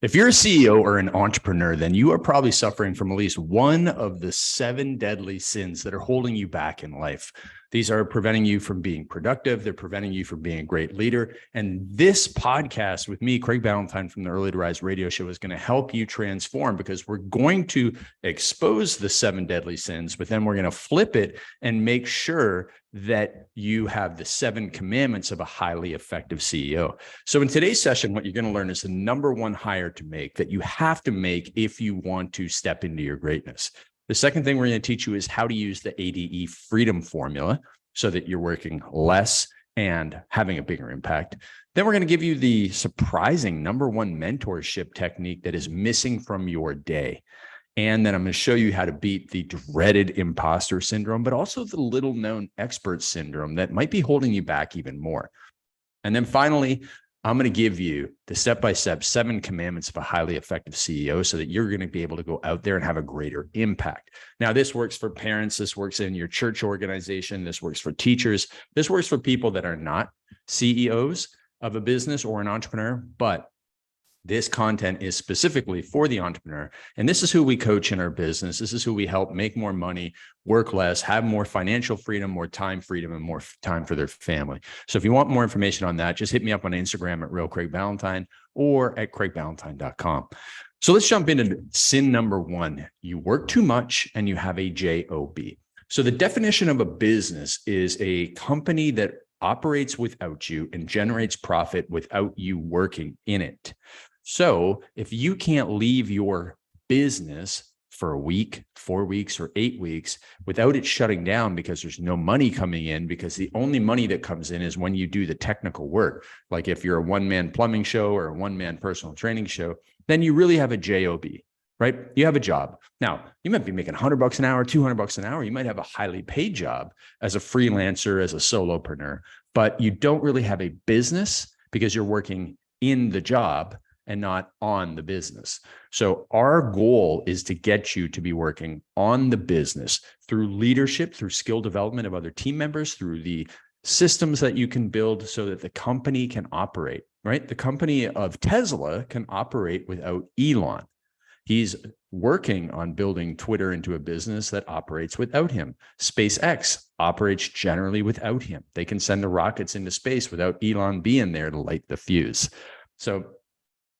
If you're a CEO or an entrepreneur, then you are probably suffering from at least one of the 7 deadly sins that are holding you back in life. These are preventing you from being productive. They're preventing you from being a great leader. And this podcast with me, Craig Ballantyne from the Early to Rise radio show, is going to help you transform, because we're going to expose the 7 deadly sins, but then we're going to flip it and make sure that you have the 7 commandments of a highly effective CEO. So in today's session, what you're going to learn is the number 1 hire to make that you have to make if you want to step into your greatness. The second thing we're going to teach you is how to use the ADE freedom formula so that you're working less and having a bigger impact. Then we're going to give you the surprising number 1 mentorship technique that is missing from your day. And then I'm going to show you how to beat the dreaded imposter syndrome, but also the little known expert syndrome that might be holding you back even more. And then finally, I'm going to give you the step-by-step 7 commandments of a highly effective CEO so that you're going to be able to go out there and have a greater impact. Now, this works for parents. This works in your church organization. This works for teachers. This works for people that are not CEOs of a business or an entrepreneur, but this content is specifically for the entrepreneur. And this is who we coach in our business. This is who we help make more money, work less, have more financial freedom, more time freedom, and more time for their family. So if you want more information on that, just hit me up on Instagram at @RealCraigBallantyne or at CraigBallantyne.com. So let's jump into sin number 1. You work too much and you have a job. So the definition of a business is a company that operates without you and generates profit without you working in it. So if you can't leave your business for a week, 4 weeks, or 8 weeks without it shutting down because there's no money coming in, because the only money that comes in is when you do the technical work. Like if you're a one-man plumbing show or a one-man personal training show, then you really have a job, right? You have a job. Now, you might be making $100 an hour, $200 an hour. You might have a highly paid job as a freelancer, as a solopreneur, but you don't really have a business because you're working in the job and not on the business. So our goal is to get you to be working on the business through leadership, through skill development of other team members, through the systems that you can build so that the company can operate, right? The company of Tesla can operate without Elon. He's working on building Twitter into a business that operates without him. SpaceX operates generally without him. They can send the rockets into space without Elon being there to light the fuse. So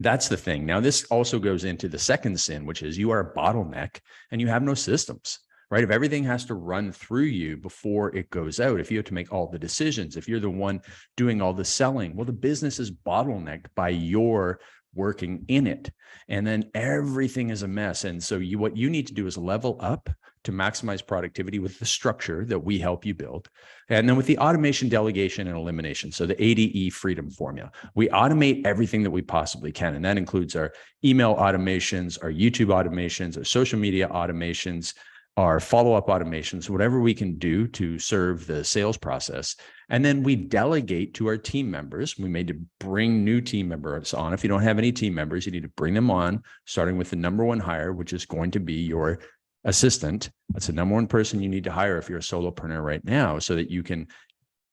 that's the thing. Now, this also goes into the second sin, which is you are a bottleneck and you have no systems, right? If everything has to run through you before it goes out, if you have to make all the decisions, if you're the one doing all the selling, well, the business is bottlenecked by your working in it. And then everything is a mess. And so what you need to do is level up to maximize productivity with the structure that we help you build. And then with the automation, delegation, and elimination. So the ADE freedom formula, we automate everything that we possibly can. And that includes our email automations, our YouTube automations, our social media automations, our follow-up automations, whatever we can do to serve the sales process. And then we delegate to our team members. We made to bring new team members on. If you don't have any team members, you need to bring them on, starting with the number 1 hire, which is going to be your assistant. That's the number 1 person you need to hire if you're a solopreneur right now, so that you can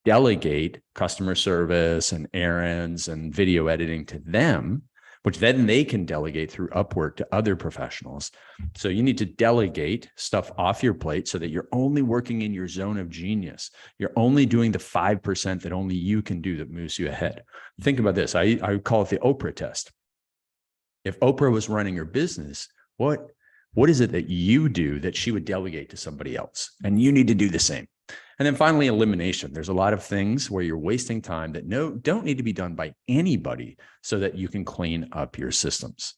delegate customer service and errands and video editing to them, which then they can delegate through Upwork to other professionals. So you need to delegate stuff off your plate so that you're only working in your zone of genius. You're only doing the 5% that only you can do that moves you ahead. Think about this. I call it the Oprah test. If Oprah was running her business, what is it that you do that she would delegate to somebody else? And you need to do the same. And then finally, elimination. There's a lot of things where you're wasting time that don't need to be done by anybody so that you can clean up your systems.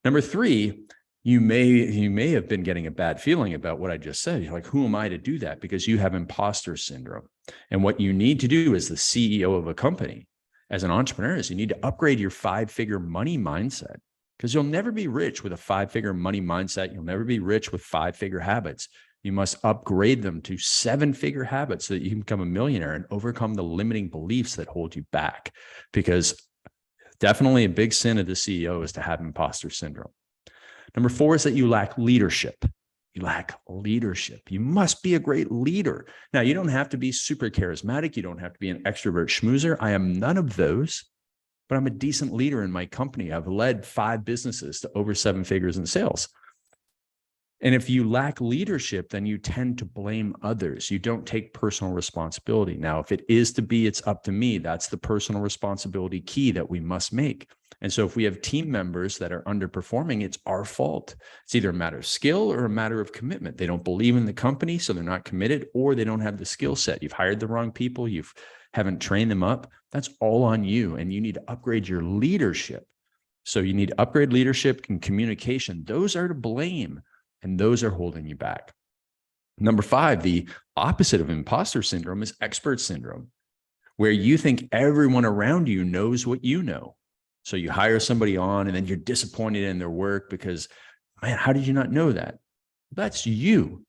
Number 3, you may have been getting a bad feeling about what I just said. You're like, who am I to do that? Because you have imposter syndrome. And what you need to do as the CEO of a company, as an entrepreneur, is you need to upgrade your 5-figure money mindset. Because you'll never be rich with a 5-figure money mindset. You'll never be rich with 5-figure habits. You must upgrade them to 7-figure habits so that you can become a millionaire and overcome the limiting beliefs that hold you back. Because definitely a big sin of the CEO is to have imposter syndrome. Number 4 is that you lack leadership. You lack leadership. You must be a great leader. Now, you don't have to be super charismatic. You don't have to be an extrovert schmoozer. I am none of those. but I'm a decent leader in my company. I've led 5 businesses to over 7 figures in sales. And if you lack leadership, then you tend to blame others. You don't take personal responsibility. Now, if it is to be, it's up to me. That's the personal responsibility key that we must make. And so if we have team members that are underperforming, it's our fault. It's either a matter of skill or a matter of commitment. They don't believe in the company, so they're not committed, or they don't have the skill set. You've hired the wrong people. You haven't trained them up. That's all on you. And you need to upgrade your leadership. So you need to upgrade leadership and communication. Those are to blame. And those are holding you back. Number 5, the opposite of imposter syndrome is expert syndrome, where you think everyone around you knows what you know. So you hire somebody on and then you're disappointed in their work because, man, how did you not know that? That's you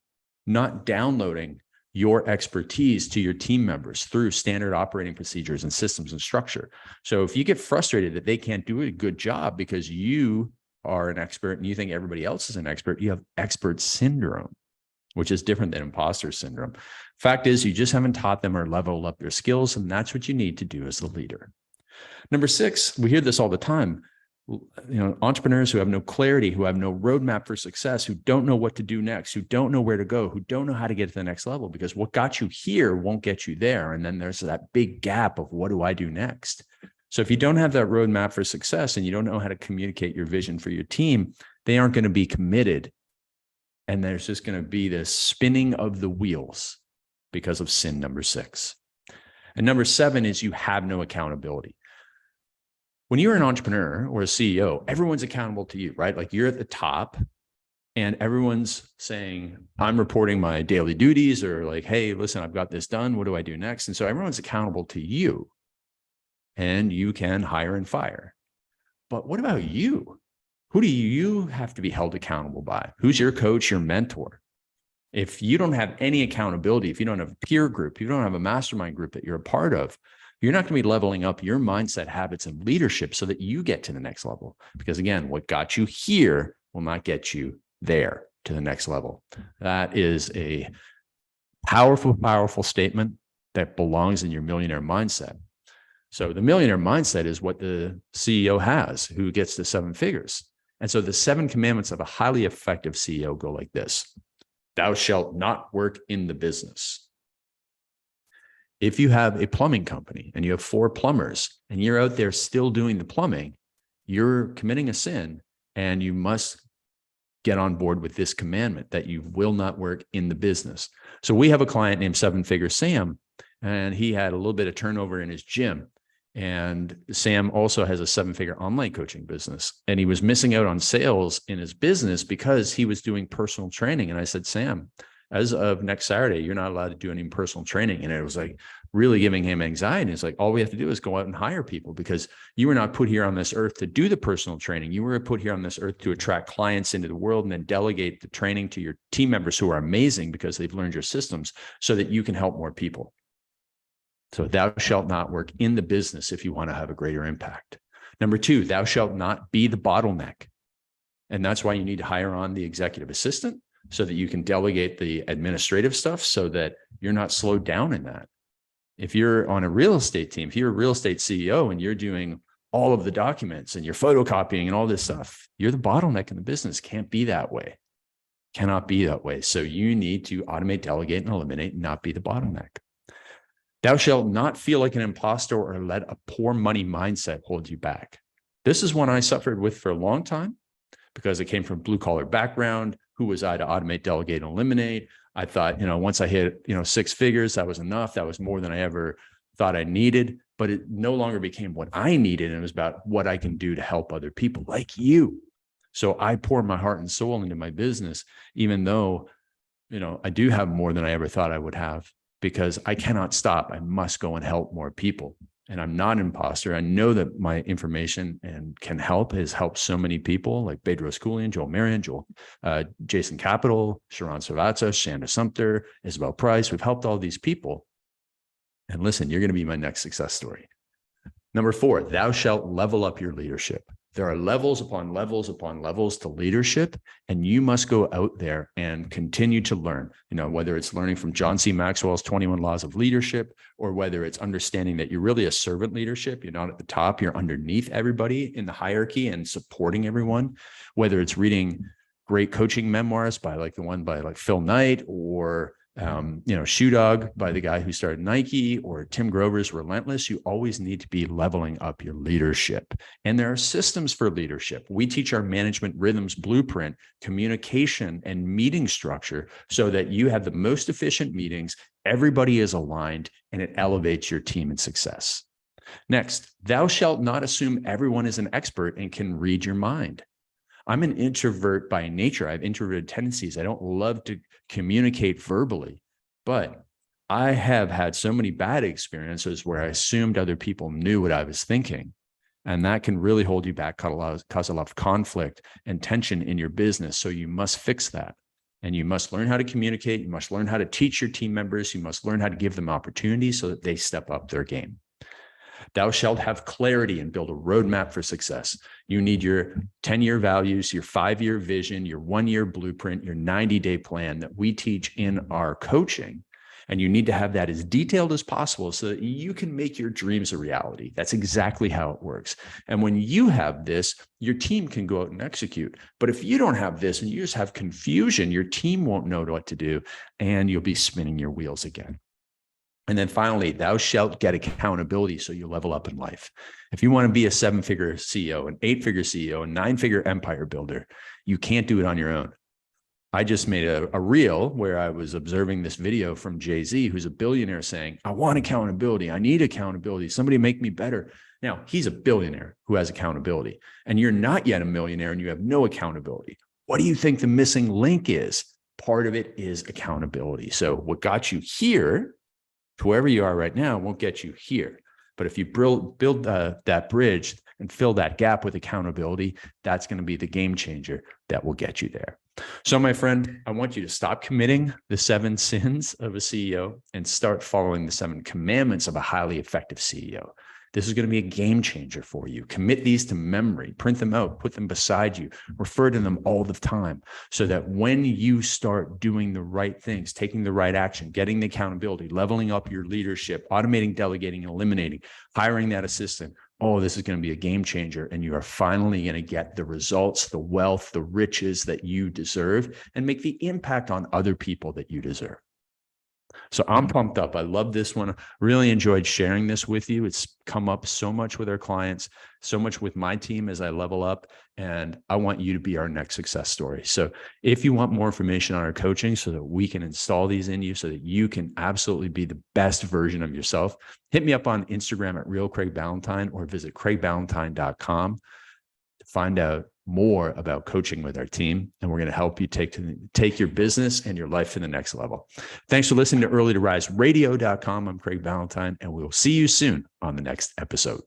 not downloading your expertise to your team members through standard operating procedures and systems and structure. So if you get frustrated that they can't do a good job because you are an expert and you think everybody else is an expert, you have expert syndrome, which is different than imposter syndrome. Fact is, you just haven't taught them or leveled up their skills, and that's what you need to do as a leader. Number 6, we hear this all the time. Entrepreneurs who have no clarity, who have no roadmap for success, who don't know what to do next, who don't know where to go, who don't know how to get to the next level, because what got you here won't get you there. And then there's that big gap of what do I do next? So if you don't have that roadmap for success and you don't know how to communicate your vision for your team, they aren't going to be committed. And there's just going to be this spinning of the wheels because of sin, number 6. And number 7 is you have no accountability. When you're an entrepreneur or a CEO, everyone's accountable to you, right? Like you're at the top and everyone's saying, I'm reporting my daily duties, or like, hey, listen, I've got this done. What do I do next? And so everyone's accountable to you. And you can hire and fire. But what about you? Who do you have to be held accountable by? Who's your coach, your mentor? If you don't have any accountability, if you don't have a peer group, if you don't have a mastermind group that you're a part of, you're not going to be leveling up your mindset, habits, and leadership so that you get to the next level. Because again, what got you here will not get you there to the next level. That is a powerful, powerful statement that belongs in your millionaire mindset. So the millionaire mindset is what the CEO has, who gets to 7 figures. And so the 7 commandments of a highly effective CEO go like this: thou shalt not work in the business. If you have a plumbing company and you have 4 plumbers and you're out there still doing the plumbing, you're committing a sin, and you must get on board with this commandment that you will not work in the business. So we have a client named 7-Figure Sam, and he had a little bit of turnover in his gym. And Sam also has a 7-figure online coaching business, and he was missing out on sales in his business because he was doing personal training. And I said, Sam, as of next Saturday, you're not allowed to do any personal training. And it was like really giving him anxiety. It's like, all we have to do is go out and hire people, because you were not put here on this earth to do the personal training. You were put here on this earth to attract clients into the world and then delegate the training to your team members who are amazing because they've learned your systems so that you can help more people. So thou shalt not work in the business if you want to have a greater impact. Number 2, thou shalt not be the bottleneck. And that's why you need to hire on the executive assistant so that you can delegate the administrative stuff so that you're not slowed down in that. If you're on a real estate team, if you're a real estate CEO and you're doing all of the documents and you're photocopying and all this stuff, you're the bottleneck in the business. Can't be that way. Cannot be that way. So you need to automate, delegate, and eliminate, and not be the bottleneck. Thou shalt not feel like an imposter or let a poor money mindset hold you back. This is one I suffered with for a long time because I came from a blue collar background. Who was I to automate, delegate, and eliminate? I thought, once I hit, 6 figures, that was enough. That was more than I ever thought I needed, but it no longer became what I needed. And it was about what I can do to help other people like you. So I poured my heart and soul into my business, even though, I do have more than I ever thought I would have, because I cannot stop. I must go and help more people. And I'm not an imposter. I know that my information and can help has helped so many people like Bedros Keuilian, Marion, Jason Capital, Sharran Srivatsaa, Shanda Sumpter, Isabel Price. We've helped all these people. And listen, you're going to be my next success story. Number 4, thou shalt level up your leadership. There are levels upon levels upon levels to leadership, and you must go out there and continue to learn, whether it's learning from John C. Maxwell's 21 Laws of Leadership, or whether it's understanding that you're really a servant leadership. You're not at the top, you're underneath everybody in the hierarchy and supporting everyone, whether it's reading great coaching memoirs by the one by Phil Knight, or Shoe Dog by the guy who started Nike, or Tim Grover's Relentless. You always need to be leveling up your leadership. And there are systems for leadership. We teach our management rhythms blueprint, communication, and meeting structure so that you have the most efficient meetings, everybody is aligned, and it elevates your team and success. Next, thou shalt not assume everyone is an expert and can read your mind. I'm an introvert by nature. I have introverted tendencies. I don't love to communicate verbally, but I have had so many bad experiences where I assumed other people knew what I was thinking. And that can really hold you back, cause a lot of conflict and tension in your business. So you must fix that. And you must learn how to communicate. You must learn how to teach your team members. You must learn how to give them opportunities so that they step up their game. Thou shalt have clarity and build a roadmap for success. You need your 10-year values, your 5-year vision, your 1-year blueprint, your 90-day plan that we teach in our coaching. And you need to have that as detailed as possible so that you can make your dreams a reality. That's exactly how it works. And when you have this, your team can go out and execute. But if you don't have this and you just have confusion, your team won't know what to do, and you'll be spinning your wheels again. And then finally, thou shalt get accountability so you level up in life. If you want to be a 7-figure CEO, an 8-figure CEO, a 9-figure empire builder, you can't do it on your own. I just made a reel where I was observing this video from Jay-Z, who's a billionaire, saying, I want accountability. I need accountability. Somebody make me better. Now, he's a billionaire who has accountability, and you're not yet a millionaire and you have no accountability. What do you think the missing link is? Part of it is accountability. So what got you here to wherever you are right now won't get you here. But if you build that bridge and fill that gap with accountability, that's going to be the game changer that will get you there. So my friend, I want you to stop committing the 7 sins of a CEO and start following the 7 commandments of a highly effective CEO. This is going to be a game changer for you. Commit these to memory, print them out, put them beside you, refer to them all the time so that when you start doing the right things, taking the right action, getting the accountability, leveling up your leadership, automating, delegating, and eliminating, hiring that assistant, this is going to be a game changer. And you are finally going to get the results, the wealth, the riches that you deserve, and make the impact on other people that you deserve. So I'm pumped up. I love this one. Really enjoyed sharing this with you. It's come up so much with our clients, so much with my team as I level up, and I want you to be our next success story. So if you want more information on our coaching so that we can install these in you so that you can absolutely be the best version of yourself, hit me up on Instagram at @RealCraigBallantyne or visit CraigBallantyne.com to find out more about coaching with our team, and we're going to help you take your business and your life to the next level. Thanks for listening to early to rise radio.com. I'm Craig Ballantyne, and we will see you soon on the next episode.